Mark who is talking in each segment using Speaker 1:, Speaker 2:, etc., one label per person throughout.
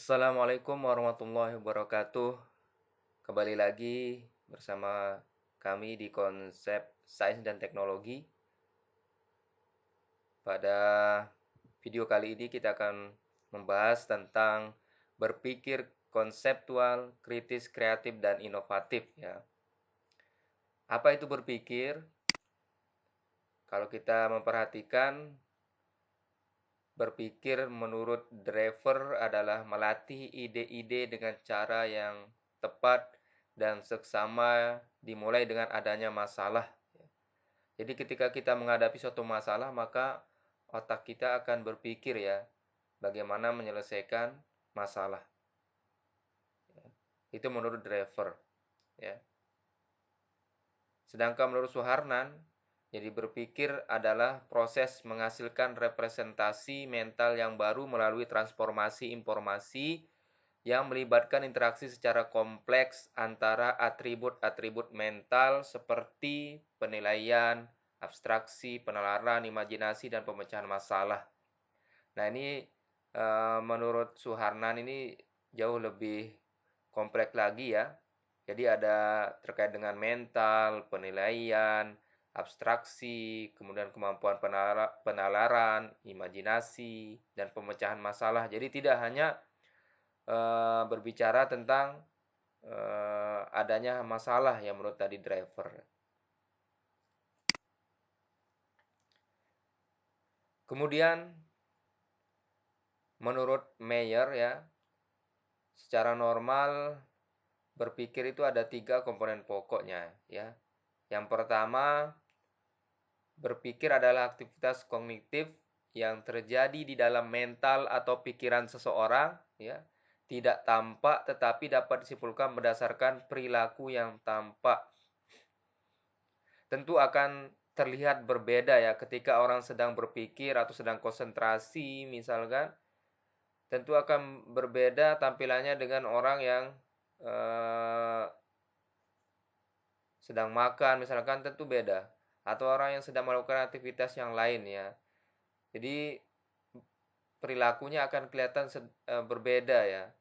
Speaker 1: Assalamualaikum warahmatullahi wabarakatuh. Kembali lagi bersama kami di konsep sains dan teknologi. Pada video kali ini kita akan membahas tentang berpikir konseptual, kritis, kreatif, dan inovatif ya. Apa itu berpikir? Kalau kita memperhatikan, berpikir menurut Driver adalah melatih ide-ide dengan cara yang tepat dan seksama dimulai dengan adanya masalah. Jadi ketika kita menghadapi suatu masalah, maka otak kita akan berpikir ya, bagaimana menyelesaikan masalah. Itu menurut Driver ya. Sedangkan menurut Suharnan, jadi berpikir adalah proses menghasilkan representasi mental yang baru melalui transformasi informasi yang melibatkan interaksi secara kompleks antara atribut-atribut mental seperti penilaian, abstraksi, penalaran, imajinasi, dan pemecahan masalah. Nah, ini menurut Suharnan ini jauh lebih kompleks lagi ya. Jadi ada terkait dengan mental, penilaian, abstraksi, kemudian kemampuan penalaran, imajinasi, dan pemecahan masalah. Jadi tidak hanya berbicara tentang adanya masalah yang menurut tadi Driver. Kemudian menurut Mayer ya, secara normal berpikir itu ada 3 komponen pokoknya ya. Yang pertama, berpikir adalah aktivitas kognitif yang terjadi di dalam mental atau pikiran seseorang ya. Tidak tampak tetapi dapat disimpulkan berdasarkan perilaku yang tampak. Tentu akan terlihat berbeda ya ketika orang sedang berpikir atau sedang konsentrasi misalkan. Tentu akan berbeda tampilannya dengan orang yang eh, sedang makan misalkan, tentu beda. Atau orang yang sedang melakukan aktivitas yang lain ya. Jadi perilakunya akan kelihatan berbeda ya.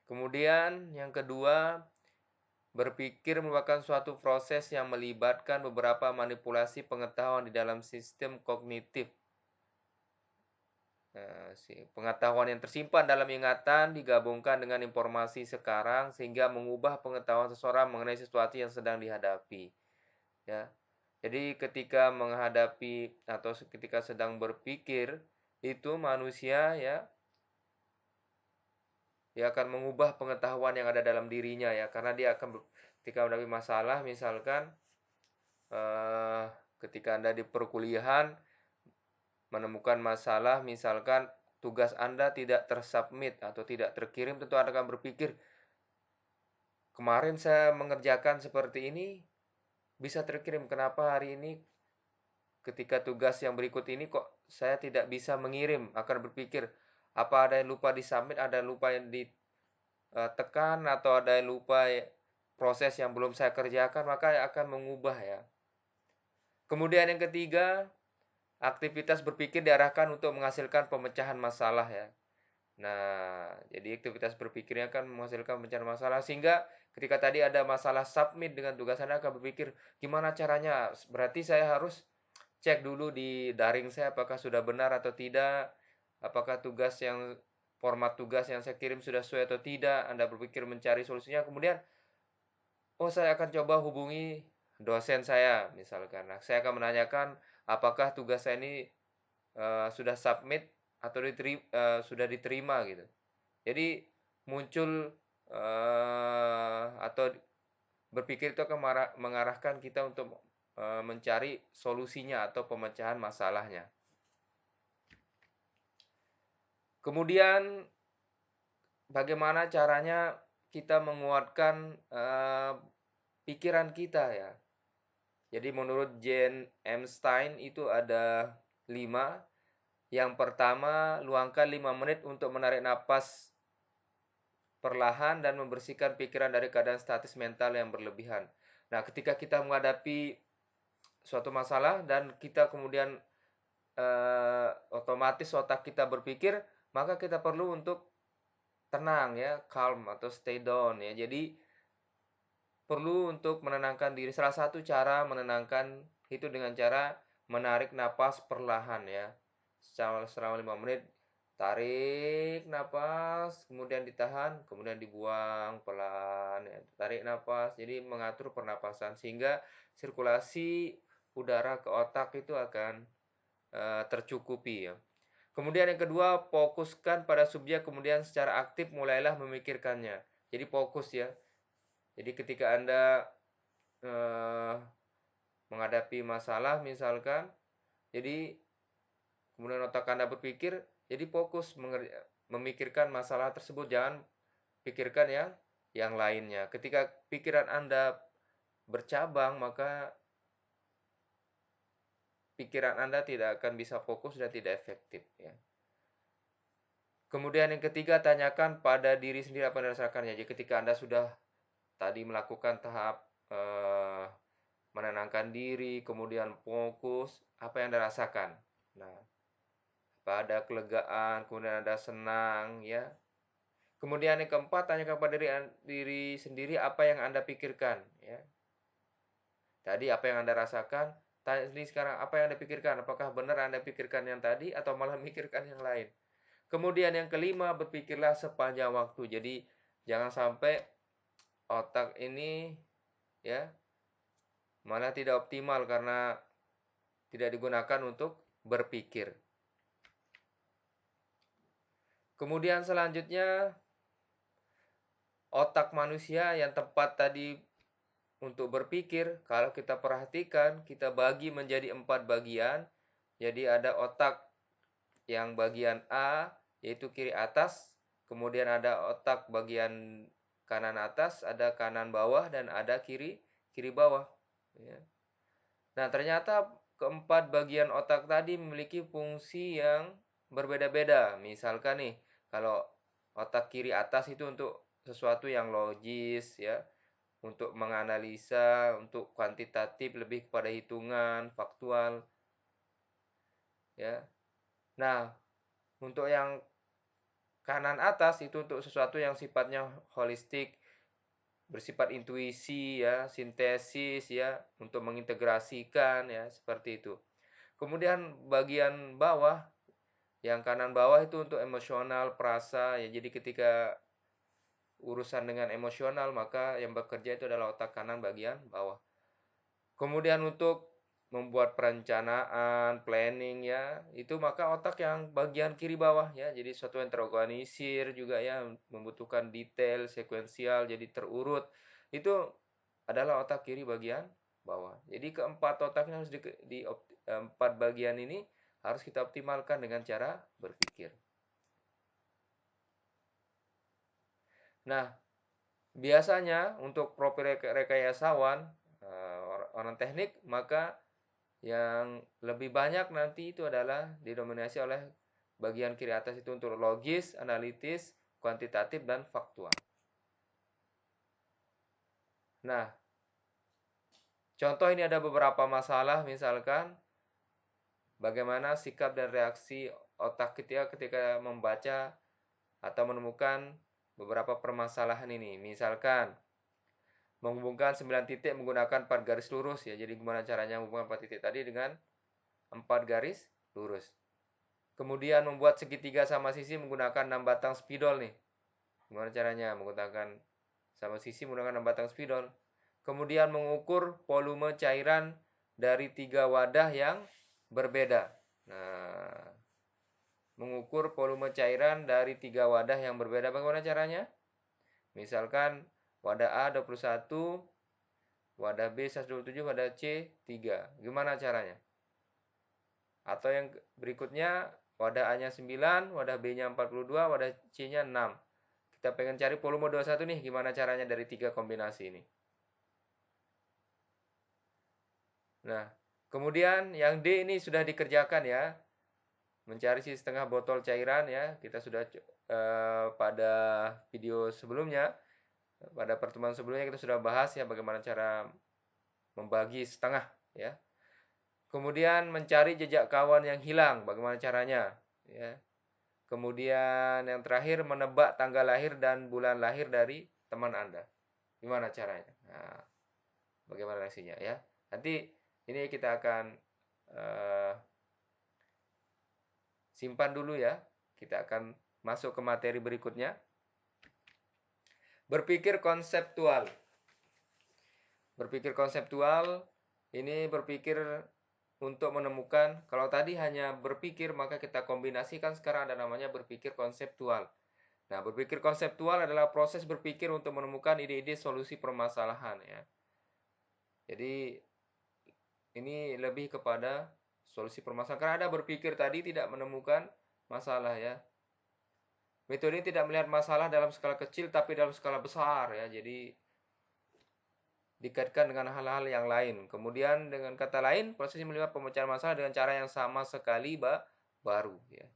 Speaker 1: Kemudian yang kedua, berpikir merupakan suatu proses yang melibatkan beberapa manipulasi pengetahuan di dalam sistem kognitif. Pengetahuan yang tersimpan dalam ingatan digabungkan dengan informasi sekarang sehingga mengubah pengetahuan seseorang mengenai sesuatu yang sedang dihadapi. Ya. Jadi ketika menghadapi atau ketika sedang berpikir, itu manusia ya, dia akan mengubah pengetahuan yang ada dalam dirinya ya, karena dia akan ketika menghadapi masalah misalkan ketika Anda di perkuliahan menemukan masalah, misalkan tugas Anda tidak tersubmit atau tidak terkirim, tentu Anda akan berpikir, kemarin saya mengerjakan seperti ini, bisa terkirim, kenapa hari ini ketika tugas yang berikut ini kok saya tidak bisa mengirim? Akan berpikir, apa ada yang lupa disubmit, ada yang lupa yang ditekan, atau ada yang lupa proses yang belum saya kerjakan, maka akan mengubah ya. Kemudian yang ketiga, aktivitas berpikir diarahkan untuk menghasilkan pemecahan masalah ya. Nah, jadi aktivitas berpikirnya kan menghasilkan pemecahan masalah, sehingga ketika tadi ada masalah submit dengan tugas Anda akan berpikir, gimana caranya? Berarti saya harus cek dulu di daring saya apakah sudah benar atau tidak, apakah format tugas yang saya kirim sudah sesuai atau tidak. Anda berpikir mencari solusinya, kemudian saya akan coba hubungi dosen saya misalkan. Nah, saya akan menanyakan apakah tugas saya ini sudah submit atau sudah diterima gitu. Jadi muncul atau berpikir itu akan mengarahkan kita untuk mencari solusinya atau pemecahan masalahnya. Kemudian bagaimana caranya kita menguatkan pikiran kita ya. Jadi menurut Jane Einstein itu ada 5. Yang pertama, luangkan 5 menit untuk menarik napas perlahan dan membersihkan pikiran dari keadaan statis mental yang berlebihan. Nah, ketika kita menghadapi suatu masalah dan kita kemudian otomatis otak kita berpikir, maka kita perlu untuk tenang ya, calm atau stay down ya. Jadi perlu untuk menenangkan diri. Salah satu cara menenangkan itu dengan cara menarik napas perlahan ya. Selama 5 menit tarik napas, kemudian ditahan, kemudian dibuang pelan ya. Tarik napas. Jadi mengatur pernapasan sehingga sirkulasi udara ke otak itu akan tercukupi ya. Kemudian yang kedua, fokuskan pada subjek, kemudian secara aktif mulailah memikirkannya. Jadi fokus ya. Jadi ketika Anda menghadapi masalah misalkan, jadi kemudian otak Anda berpikir, jadi fokus memikirkan masalah tersebut, jangan pikirkan yang lainnya. Ketika pikiran Anda bercabang, maka pikiran Anda tidak akan bisa fokus dan tidak efektif ya. Kemudian yang ketiga, tanyakan pada diri sendiri apa yang dirasakannya. Jadi ketika Anda sudah tadi melakukan tahap menenangkan diri, kemudian fokus, apa yang Anda rasakan? Nah, apa ada kelegaan, kemudian ada senang, ya. Kemudian yang keempat, tanyakan pada diri sendiri apa yang Anda pikirkan, ya. Tadi apa yang Anda rasakan, tanya sendiri sekarang apa yang Anda pikirkan. Apakah benar Anda pikirkan yang tadi atau malah mikirkan yang lain? Kemudian yang kelima, berpikirlah sepanjang waktu. Jadi jangan sampai otak ini ya malah tidak optimal karena tidak digunakan untuk berpikir. Kemudian selanjutnya, otak manusia yang tepat tadi untuk berpikir, kalau kita perhatikan, kita bagi menjadi 4 bagian. Jadi ada otak yang bagian A, yaitu kiri atas. Kemudian ada otak bagian kanan atas, ada kanan bawah, dan ada kiri bawah. Ya. Nah, ternyata keempat bagian otak tadi memiliki fungsi yang berbeda-beda. Misalkan nih, kalau otak kiri atas itu untuk sesuatu yang logis ya, untuk menganalisa, untuk kuantitatif, lebih kepada hitungan, faktual ya. Nah, untuk yang kanan atas itu untuk sesuatu yang sifatnya holistik, bersifat intuisi ya, sintesis ya, untuk mengintegrasikan ya, seperti itu. Kemudian bagian bawah, yang kanan bawah itu untuk emosional, perasa ya. Jadi ketika urusan dengan emosional, maka yang bekerja itu adalah otak kanan bagian bawah. Kemudian untuk membuat perencanaan, planning ya, itu maka otak yang bagian kiri bawah ya. Jadi sesuatu yang terorganisir juga ya, membutuhkan detail, sekuensial, jadi terurut. Itu adalah otak kiri bagian bawah. Jadi keempat otaknya harus empat bagian ini harus kita optimalkan dengan cara berpikir. Nah, biasanya untuk profil rekayasawan, orang teknik, maka yang lebih banyak nanti itu adalah didominasi oleh bagian kiri atas itu untuk logis, analitis, kuantitatif, dan faktual. Nah, contoh ini ada beberapa masalah, misalkan bagaimana sikap dan reaksi otak kita ketika membaca atau menemukan beberapa permasalahan ini. Misalkan menghubungkan 9 titik menggunakan 4 garis lurus ya. Jadi gimana caranya menghubungkan 4 titik tadi dengan 4 garis lurus. Kemudian membuat segitiga sama sisi menggunakan 6 batang spidol nih. Gimana caranya menggunakan sama sisi menggunakan 6 batang spidol. Kemudian mengukur volume cairan dari 3 wadah yang berbeda. Nah, mengukur volume cairan dari 3 wadah yang berbeda. Bagaimana caranya? Misalkan wadah A 21, wadah B 127, wadah C 3. Gimana caranya? Atau yang berikutnya, wadah A-nya 9, wadah B-nya 42, wadah C-nya 6. Kita pengen cari volume 21 nih, gimana caranya dari 3 kombinasi ini? Nah, kemudian yang D ini sudah dikerjakan ya. Mencari setengah botol cairan ya. Kita sudah pada video sebelumnya, pada pertemuan sebelumnya kita sudah bahas ya bagaimana cara membagi setengah ya. Kemudian mencari jejak kawan yang hilang, bagaimana caranya? Ya. Kemudian yang terakhir, menebak tanggal lahir dan bulan lahir dari teman Anda. Gimana caranya? Nah, bagaimana reaksinya ya? Nanti ini kita akan simpan dulu ya. Kita akan masuk ke materi berikutnya. Berpikir konseptual. Berpikir konseptual ini berpikir untuk menemukan, kalau tadi hanya berpikir maka kita kombinasikan, sekarang ada namanya berpikir konseptual. Nah, berpikir konseptual adalah proses berpikir untuk menemukan ide-ide solusi permasalahan ya. Jadi ini lebih kepada solusi permasalahan. Karena Anda berpikir tadi tidak menemukan masalah ya. Metode ini tidak melihat masalah dalam skala kecil tapi dalam skala besar ya. Jadi dikaitkan dengan hal-hal yang lain. Kemudian dengan kata lain, proses melihat pemecahan masalah dengan cara yang sama sekali baru ya.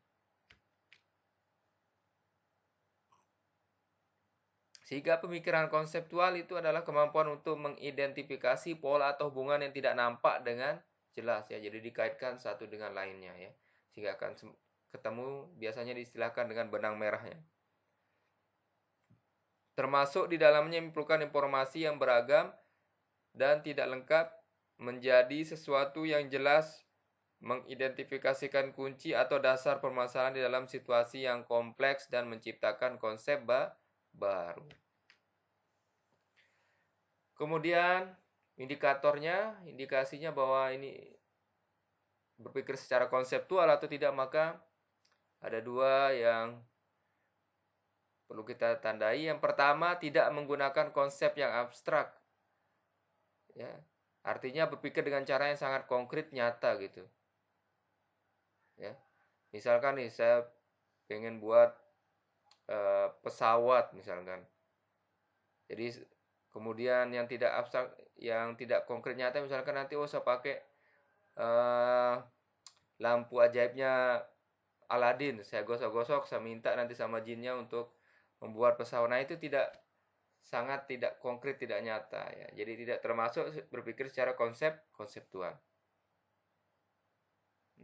Speaker 1: Sehingga pemikiran konseptual itu adalah kemampuan untuk mengidentifikasi pola atau hubungan yang tidak nampak dengan jelas ya. Jadi dikaitkan satu dengan lainnya ya. Sehingga akan ketemu, biasanya diistilahkan dengan benang merahnya. Termasuk di dalamnya memerlukan informasi yang beragam dan tidak lengkap, menjadi sesuatu yang jelas, mengidentifikasikan kunci atau dasar permasalahan di dalam situasi yang kompleks dan menciptakan konsep baru. Kemudian indikasinya bahwa ini berpikir secara konseptual atau tidak, maka ada dua yang perlu kita tandai. Yang pertama, tidak menggunakan konsep yang abstrak. Ya, artinya berpikir dengan cara yang sangat konkret, nyata gitu. Ya, misalkan nih saya pengen buat pesawat misalkan. Jadi kemudian yang tidak abstrak, yang tidak konkret nyata, misalkan nanti saya pakai lampu ajaibnya Aladin, saya gosok-gosok, saya minta nanti sama jinnya untuk membuat pesawat. Nah, itu sangat tidak konkret, tidak nyata ya. Jadi tidak termasuk berpikir secara konseptual.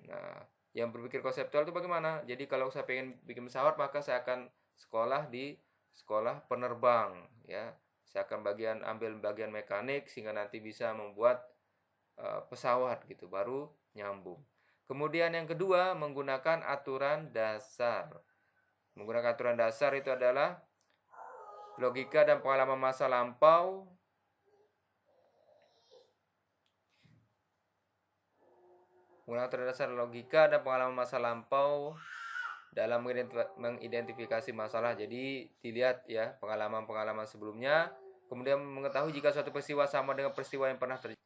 Speaker 1: Nah, yang berpikir konseptual itu bagaimana? Jadi kalau saya pengen bikin pesawat, maka saya akan sekolah di sekolah penerbang ya. Saya akan ambil bagian mekanik sehingga nanti bisa membuat pesawat gitu, baru nyambung. Kemudian yang kedua, menggunakan aturan dasar. Menggunakan aturan dasar itu adalah logika dan pengalaman masa lampau. Menggunakan aturan dasar logika dan pengalaman masa lampau dalam mengidentifikasi masalah. Jadi dilihat ya pengalaman-pengalaman sebelumnya, kemudian mengetahui jika suatu peristiwa sama dengan peristiwa yang pernah terjadi.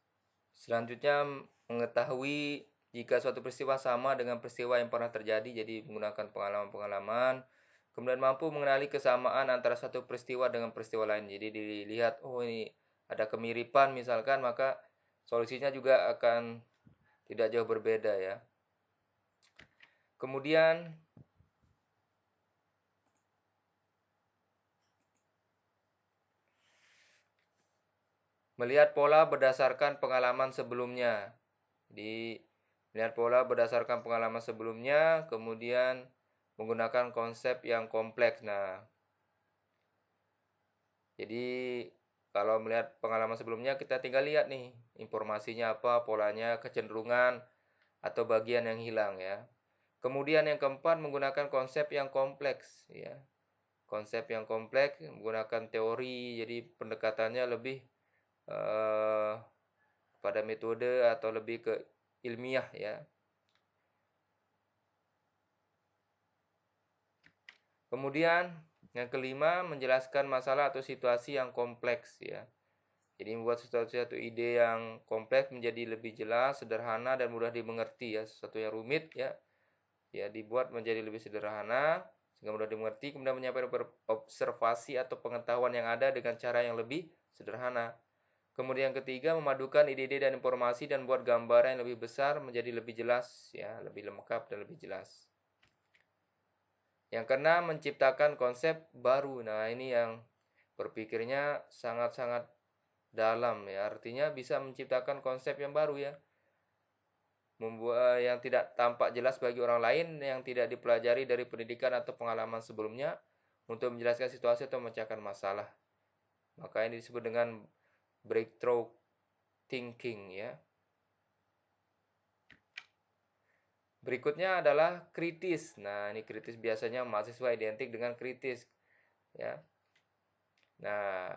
Speaker 1: Selanjutnya, mengetahui jika suatu peristiwa sama dengan peristiwa yang pernah terjadi, jadi menggunakan pengalaman-pengalaman. Kemudian mampu mengenali kesamaan antara satu peristiwa dengan peristiwa lain. Jadi dilihat, oh ini ada kemiripan misalkan, maka solusinya juga akan tidak jauh berbeda ya. Kemudian melihat pola berdasarkan pengalaman sebelumnya. Jadi melihat pola berdasarkan pengalaman sebelumnya, kemudian menggunakan konsep yang kompleks. Nah, jadi kalau melihat pengalaman sebelumnya, kita tinggal lihat nih informasinya apa, polanya, kecenderungan atau bagian yang hilang ya. Kemudian yang keempat, menggunakan konsep yang kompleks ya. Konsep yang kompleks menggunakan teori, jadi pendekatannya lebih pada metode atau lebih ke ilmiah ya. Kemudian yang kelima, menjelaskan masalah atau situasi yang kompleks ya. Jadi membuat sesuatu ide yang kompleks menjadi lebih jelas, sederhana dan mudah dimengerti ya. Sesuatu yang rumit ya dibuat menjadi lebih sederhana sehingga mudah dimengerti, kemudian menyampaikan observasi atau pengetahuan yang ada dengan cara yang lebih sederhana. Kemudian ketiga, memadukan ide-ide dan informasi dan buat gambaran yang lebih besar menjadi lebih jelas ya, lebih lengkap dan lebih jelas. Yang keenam, menciptakan konsep baru. Nah, ini yang berpikirnya sangat-sangat dalam ya, artinya bisa menciptakan konsep yang baru ya. yang tidak tampak jelas bagi orang lain yang tidak dipelajari dari pendidikan atau pengalaman sebelumnya untuk menjelaskan situasi atau memecahkan masalah. Maka ini disebut dengan breakthrough thinking ya. Berikutnya adalah kritis. Nah, ini kritis biasanya mahasiswa identik dengan kritis ya. Nah,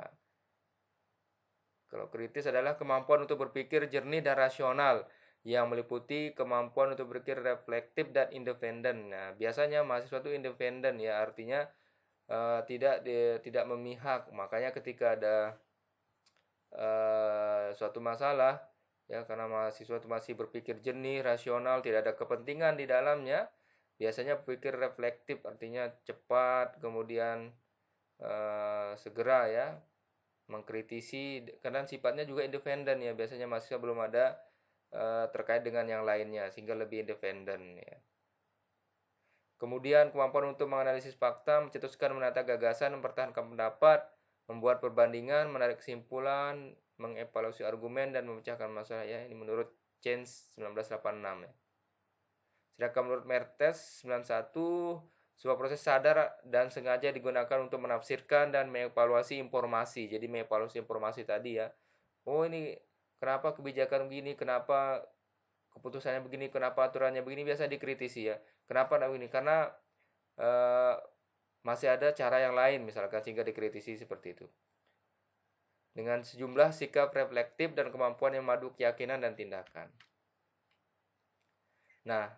Speaker 1: kalau kritis adalah kemampuan untuk berpikir jernih dan rasional yang meliputi kemampuan untuk berpikir reflektif dan independen. Nah, biasanya mahasiswa itu independen ya, artinya tidak memihak. Makanya ketika ada suatu masalah ya, karena mahasiswa itu masih berpikir jernih, rasional, tidak ada kepentingan di dalamnya, biasanya berpikir reflektif, artinya cepat, kemudian segera ya mengkritisi, karena sifatnya juga independen ya, biasanya mahasiswa belum ada terkait dengan yang lainnya sehingga lebih independen ya. Kemudian kemampuan untuk menganalisis fakta, mencetuskan, menata gagasan, mempertahankan pendapat, membuat perbandingan, menarik kesimpulan, mengevaluasi argumen dan memecahkan masalah ya. Ini menurut Change 1986 ya. Sedangkan menurut Mertes 91, sebuah proses sadar dan sengaja digunakan untuk menafsirkan dan mengevaluasi informasi. Jadi mengevaluasi informasi tadi ya. Oh, ini kenapa kebijakan begini, kenapa keputusannya begini, kenapa aturannya begini, biasa dikritisi ya. Kenapa begini? Karena masih ada cara yang lain misalkan, sehingga dikritisi seperti itu. Dengan sejumlah sikap reflektif dan kemampuan yang madu keyakinan dan tindakan. Nah,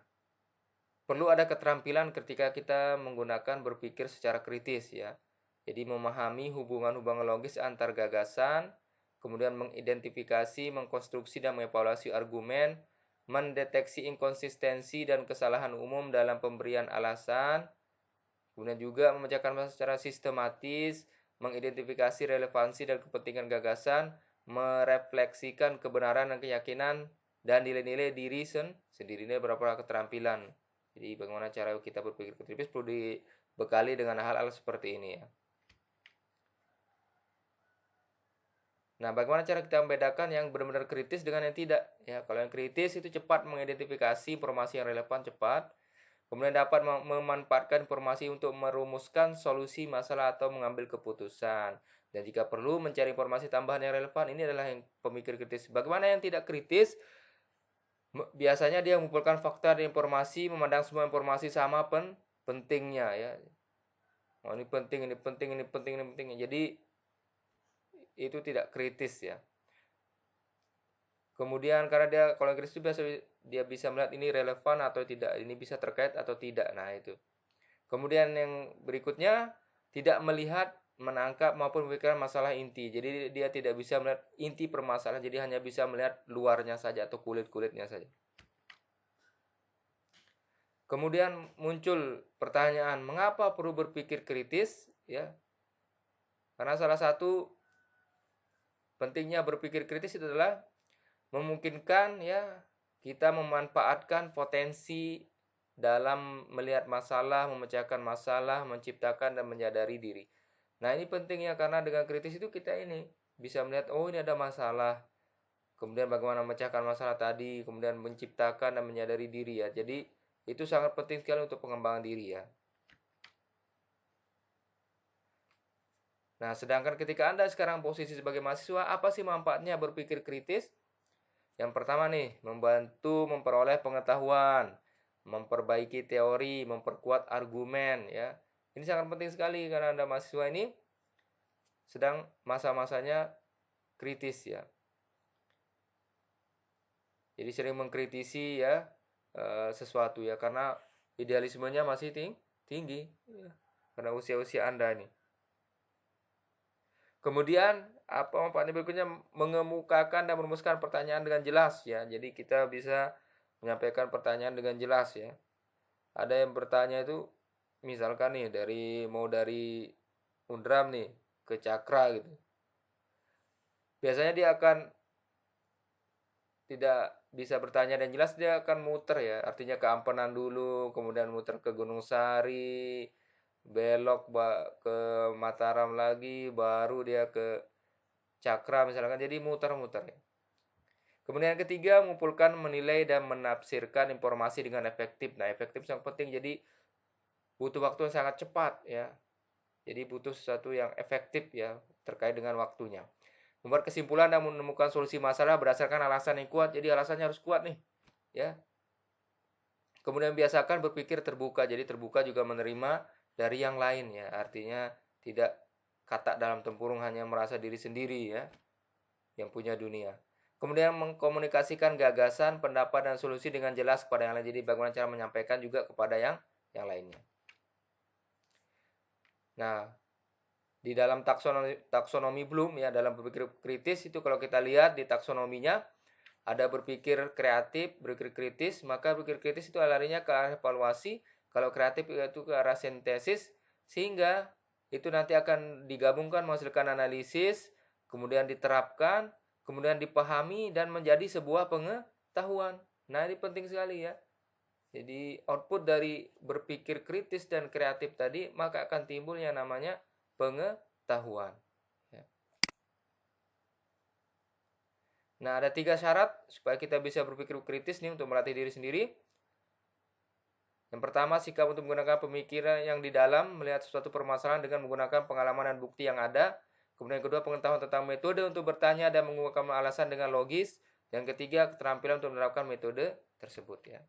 Speaker 1: perlu ada keterampilan ketika kita menggunakan berpikir secara kritis ya. Jadi memahami hubungan-hubungan logis antar gagasan, kemudian mengidentifikasi, mengkonstruksi dan mengevaluasi argumen, mendeteksi inkonsistensi dan kesalahan umum dalam pemberian alasan, kemudian juga memecahkan masalah secara sistematis, mengidentifikasi relevansi dan kepentingan gagasan, merefleksikan kebenaran dan keyakinan, dan nilai-nilai diri sendiri. Ini beberapa keterampilan. Jadi bagaimana cara kita berpikir kritis perlu dibekali dengan hal-hal seperti ini ya. Nah, bagaimana cara kita membedakan yang benar-benar kritis dengan yang tidak? Ya, kalau yang kritis itu cepat mengidentifikasi informasi yang relevan cepat, kemudian dapat memanfaatkan informasi untuk merumuskan solusi masalah atau mengambil keputusan. Dan jika perlu mencari informasi tambahan yang relevan, ini adalah yang pemikir kritis. Bagaimana yang tidak kritis? Biasanya dia mengumpulkan fakta dan informasi, memandang semua informasi sama pentingnya ya. Oh, ini penting, ini penting, ini penting, ini penting. Jadi itu tidak kritis ya. Kemudian karena dia kalau kritis itu biasa dia bisa melihat ini relevan atau tidak, ini bisa terkait atau tidak. Nah, itu. Kemudian yang berikutnya tidak melihat, menangkap maupun memikirkan masalah inti. Jadi dia tidak bisa melihat inti permasalahan, jadi hanya bisa melihat luarnya saja atau kulit-kulitnya saja. Kemudian muncul pertanyaan, mengapa perlu berpikir kritis? Ya, karena salah satu pentingnya berpikir kritis itu adalah memungkinkan ya kita memanfaatkan potensi dalam melihat masalah, memecahkan masalah, menciptakan dan menyadari diri. Nah, ini penting ya, karena dengan kritis itu kita ini bisa melihat, oh ini ada masalah. Kemudian bagaimana memecahkan masalah tadi, kemudian menciptakan dan menyadari diri ya. Jadi itu sangat penting sekali untuk pengembangan diri ya. Nah, sedangkan ketika Anda sekarang posisi sebagai mahasiswa, apa sih manfaatnya berpikir kritis? Yang pertama nih, membantu memperoleh pengetahuan, memperbaiki teori, memperkuat argumen ya. Ini sangat penting sekali karena Anda mahasiswa ini sedang masa-masanya kritis ya. Jadi sering mengkritisi ya sesuatu ya, karena idealismenya masih tinggi ya, karena usia-usia Anda nih. Kemudian apa manfaatnya berikutnya? Mengemukakan dan merumuskan pertanyaan dengan jelas ya. Jadi kita bisa menyampaikan pertanyaan dengan jelas ya. Ada yang bertanya itu misalkan nih dari Undram nih ke Cakra gitu. Biasanya dia akan tidak bisa bertanya dan jelas, dia akan muter ya. Artinya ke Ampenan dulu, kemudian muter ke Gunung Sari, belok ke Mataram lagi, baru dia ke Cakra misalkan. Jadi muter-muter ya. Kemudian yang ketiga, mengumpulkan, menilai, dan menafsirkan informasi dengan efektif. Nah, efektif sangat penting, jadi butuh waktu yang sangat cepat ya. Jadi butuh sesuatu yang efektif ya terkait dengan waktunya. Membuat kesimpulan dan menemukan solusi masalah berdasarkan alasan yang kuat. Jadi alasannya harus kuat nih, ya. Kemudian biasakan berpikir terbuka. Jadi terbuka juga menerima dari yang lain ya. Artinya tidak katak dalam tempurung hanya merasa diri sendiri ya, yang punya dunia. Kemudian mengkomunikasikan gagasan, pendapat dan solusi dengan jelas kepada yang lain. Jadi bagaimana cara menyampaikan juga kepada yang lainnya. Nah, di dalam taksonomi Bloom ya, dalam berpikir kritis itu kalau kita lihat di taksonominya ada berpikir kreatif, berpikir kritis, maka berpikir kritis itu larinya ke arah evaluasi, kalau kreatif itu ke arah sintesis, sehingga itu nanti akan digabungkan menghasilkan analisis, kemudian diterapkan, kemudian dipahami dan menjadi sebuah pengetahuan. Nah, ini penting sekali ya. Jadi output dari berpikir kritis dan kreatif tadi maka akan timbul yang namanya pengetahuan. Ya. Nah, ada 3 syarat supaya kita bisa berpikir kritis nih untuk melatih diri sendiri. Yang pertama, sikap untuk menggunakan pemikiran yang di dalam, melihat suatu permasalahan dengan menggunakan pengalaman dan bukti yang ada. Kemudian yang kedua, pengetahuan tentang metode untuk bertanya dan mengungkapkan alasan dengan logis. Yang ketiga, keterampilan untuk menerapkan metode tersebut ya.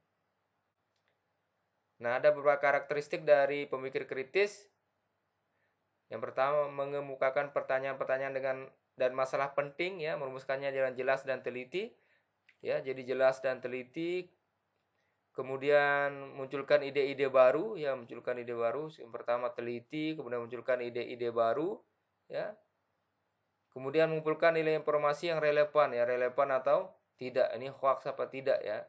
Speaker 1: Nah, ada beberapa karakteristik dari pemikir kritis. Yang pertama, mengemukakan pertanyaan-pertanyaan dan masalah penting ya, merumuskannya dengan jelas dan teliti. Ya, jadi jelas dan teliti. Kemudian munculkan ide-ide baru, ya, munculkan ide baru. Yang pertama teliti, kemudian munculkan ide-ide baru, ya. Kemudian mengumpulkan nilai informasi yang relevan, ya, relevan atau tidak. Ini hoax apa tidak, ya.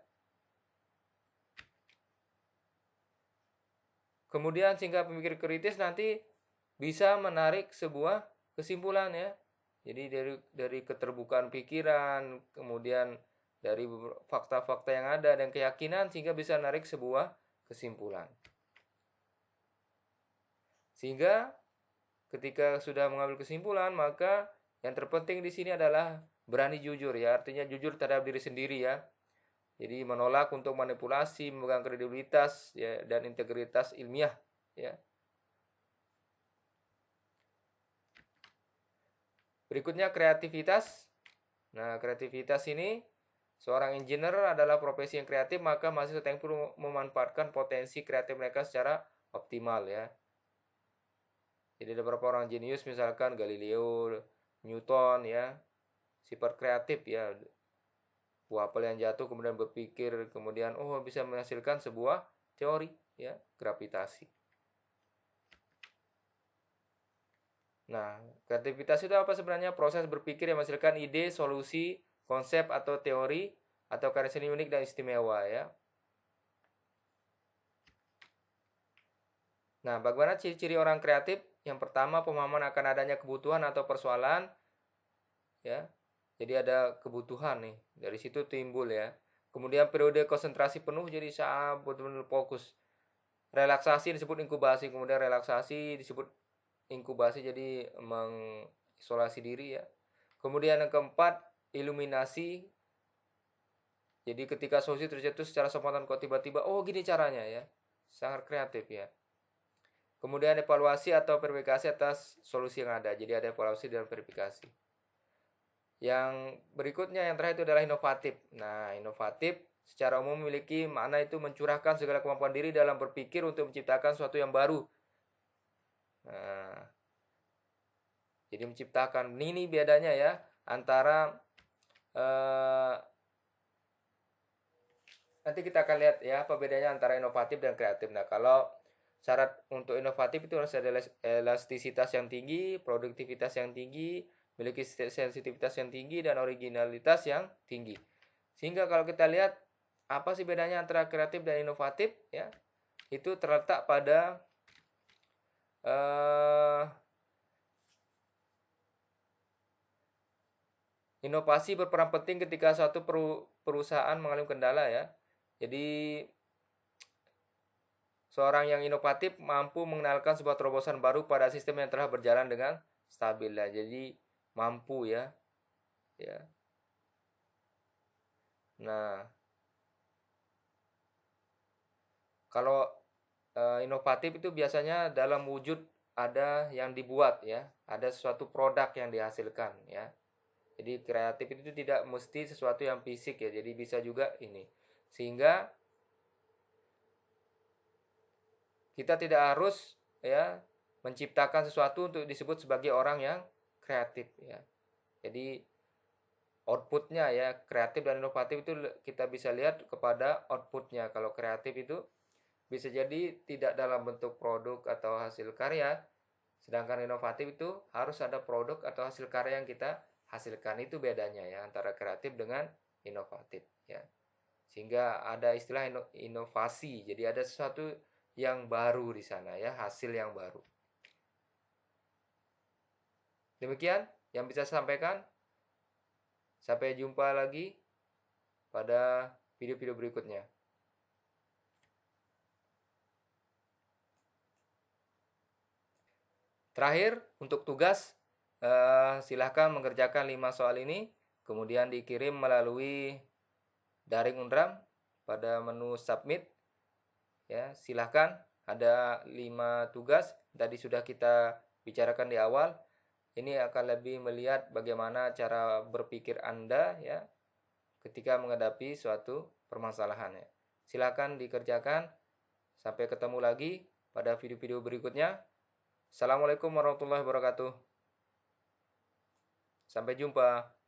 Speaker 1: Kemudian sehingga pemikir kritis nanti bisa menarik sebuah kesimpulan ya. Jadi dari keterbukaan pikiran, kemudian dari fakta-fakta yang ada dan keyakinan sehingga bisa menarik sebuah kesimpulan. Sehingga ketika sudah mengambil kesimpulan, maka yang terpenting di sini adalah berani jujur ya. Artinya jujur terhadap diri sendiri ya. Jadi menolak untuk manipulasi, memegang kredibilitas ya, dan integritas ilmiah ya. Berikutnya kreativitas. Nah, kreativitas ini seorang engineer adalah profesi yang kreatif, maka mahasiswa teknik perlu memanfaatkan potensi kreatif mereka secara optimal ya. Jadi ada beberapa orang jenius misalkan Galileo, Newton ya. Sifat kreatif ya. Buah apel yang jatuh kemudian berpikir, kemudian bisa menghasilkan sebuah teori ya, gravitasi. Nah, kreativitas itu apa sebenarnya? Proses berpikir yang menghasilkan ide, solusi, konsep atau teori atau karya seni unik dan istimewa ya. Nah, bagaimana ciri-ciri orang kreatif? Yang pertama, pemahaman akan adanya kebutuhan atau persoalan ya. Jadi ada kebutuhan nih, dari situ timbul ya. Kemudian periode konsentrasi penuh, jadi saya betul-betul fokus. Relaksasi disebut inkubasi, kemudian relaksasi disebut inkubasi, jadi mengisolasi diri ya. Kemudian yang keempat, iluminasi. Jadi ketika solusi tercetus secara spontan kok tiba-tiba, gini caranya ya. Sangat kreatif ya. Kemudian evaluasi atau verifikasi atas solusi yang ada. Jadi ada evaluasi dan verifikasi. Yang berikutnya yang terakhir itu adalah inovatif. Nah, inovatif secara umum memiliki makna itu mencurahkan segala kemampuan diri dalam berpikir untuk menciptakan sesuatu yang baru. Nah, jadi menciptakan ini bedanya ya antara nanti kita akan lihat ya apa bedanya antara inovatif dan kreatif. Nah, kalau syarat untuk inovatif itu harus ada elastisitas yang tinggi, produktivitas yang tinggi, memiliki sensitivitas yang tinggi dan originalitas yang tinggi. Sehingga kalau kita lihat apa sih bedanya antara kreatif dan inovatif ya? Itu terletak pada inovasi berperan penting ketika suatu perusahaan mengalami kendala ya. Jadi seorang yang inovatif mampu mengenalkan sebuah terobosan baru pada sistem yang telah berjalan dengan stabil. Jadi mampu ya. Ya. Nah, kalau inovatif itu biasanya dalam wujud ada yang dibuat ya, ada suatu produk yang dihasilkan ya. Jadi kreatif itu tidak mesti sesuatu yang fisik ya, jadi bisa juga ini. Sehingga kita tidak harus ya menciptakan sesuatu untuk disebut sebagai orang yang kreatif ya. Jadi outputnya ya, kreatif dan inovatif itu kita bisa lihat kepada outputnya. Kalau kreatif itu bisa jadi tidak dalam bentuk produk atau hasil karya, sedangkan inovatif itu harus ada produk atau hasil karya yang kita hasilkan. Itu bedanya ya antara kreatif dengan inovatif ya. Sehingga ada istilah inovasi. Jadi ada sesuatu yang baru di sana ya, hasil yang baru. Demikian yang bisa saya sampaikan. Sampai jumpa lagi pada video-video berikutnya. Terakhir, untuk tugas, silahkan mengerjakan 5 soal ini, kemudian dikirim melalui daring Unram pada menu submit. Ya, silahkan, ada 5 tugas, tadi sudah kita bicarakan di awal. Ini akan lebih melihat bagaimana cara berpikir Anda ya ketika menghadapi suatu permasalahan ya. Silakan dikerjakan. Sampai ketemu lagi pada video-video berikutnya. Assalamualaikum warahmatullahi wabarakatuh. Sampai jumpa.